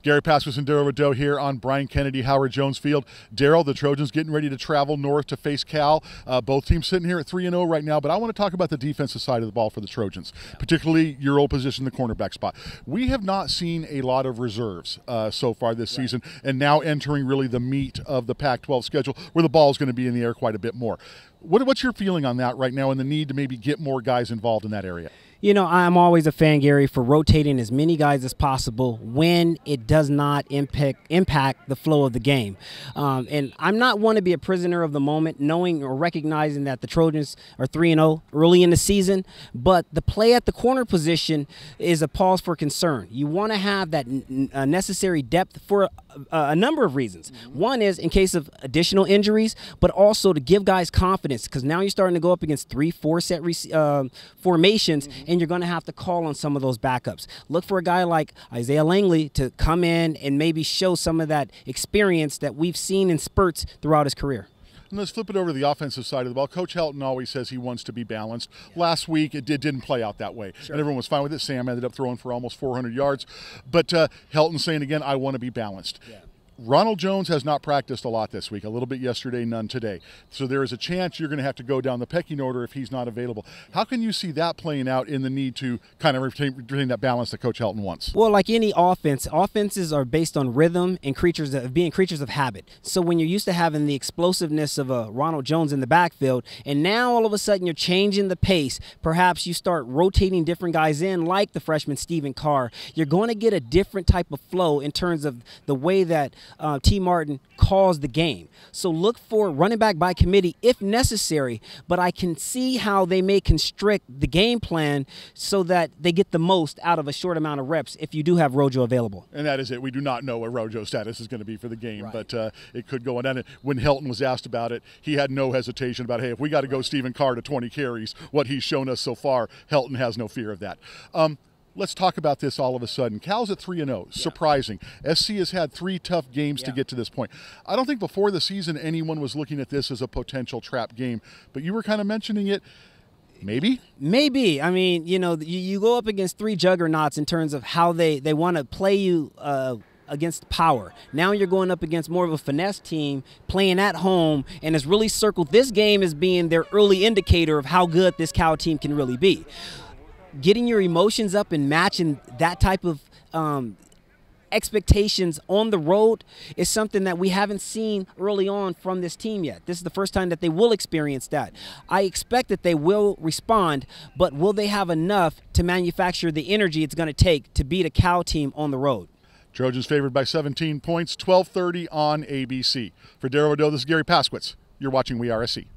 Garry Paskwietz and Darrell Rideaux here on Brian Kennedy Howard Jones Field. Darrell, the Trojans getting ready to travel north to face Cal. Both teams sitting here at 3-0 right now, but I want to talk about the defensive side of the ball for the Trojans, particularly your old position, the cornerback spot. We have not seen a lot of reserves so far this season, and now entering really the meat of the Pac-12 schedule where the ball is going to be in the air quite a bit more. What's your feeling on that right now and the need to maybe get more guys involved in that area? You know, I'm always a fan, Gary, for rotating as many guys as possible when it does not impact the flow of the game. And I'm not one to be a prisoner of the moment, knowing or recognizing that the Trojans are 3-0 early in the season, but the play at the corner position is a pause for concern. You want to have that necessary depth for a number of reasons. One is in case of additional injuries, but also to give guys confidence, because now you're starting to go up against 3-4 set formations, and you're going to have to call on some of those backups. Look for a guy like Isaiah Langley to come in and maybe show some of that experience that we've seen in spurts throughout his career. And let's flip it over to the offensive side of the ball. Coach Helton always says he wants to be balanced. Last week, it didn't play out that way. Sure. And everyone was fine with it. Sam ended up throwing for almost 400 yards. But Helton saying again, I want to be balanced. Yeah. Ronald Jones has not practiced a lot this week, a little bit yesterday, none today. So there is a chance you're going to have to go down the pecking order if he's not available. How can you see that playing out in the need to kind of retain that balance that Coach Helton wants? Well, like any offense, offenses are based on rhythm and being creatures of habit. So when you're used to having the explosiveness of a Ronald Jones in the backfield, and now all of a sudden you're changing the pace, perhaps you start rotating different guys in, like the freshman Stephen Carr, you're going to get a different type of flow in terms of the way that T. Martin calls the game. So look for running back by committee if necessary, but I can see how they may constrict the game plan so that they get the most out of a short amount of reps if you do have Rojo available. And that is it. We do not know what Rojo's status is going to be for the game, right. But it could go on. And when Helton was asked about it, he had no hesitation about, hey, if we got to go Stephen Carr to 20 carries, what he's shown us so far, Helton has no fear of that. Let's talk about this all of a sudden. Cal's at 3-0, surprising. SC has had 3 tough games to get to this point. I don't think before the season anyone was looking at this as a potential trap game, but you were kind of mentioning it. Maybe? Maybe. I mean, you know, you go up against 3 juggernauts in terms of how they want to play you against power. Now you're going up against more of a finesse team playing at home, and has really circled this game as being their early indicator of how good this Cal team can really be. Getting your emotions up and matching that type of expectations on the road is something that we haven't seen early on from this team yet. This is the first time that they will experience that. I expect that they will respond, but will they have enough to manufacture the energy it's going to take to beat a Cal team on the road? Trojans favored by 17 points, 12:30 on ABC. For Darrell Rideaux, this is Garry Paskwietz. You're watching WeAreSC.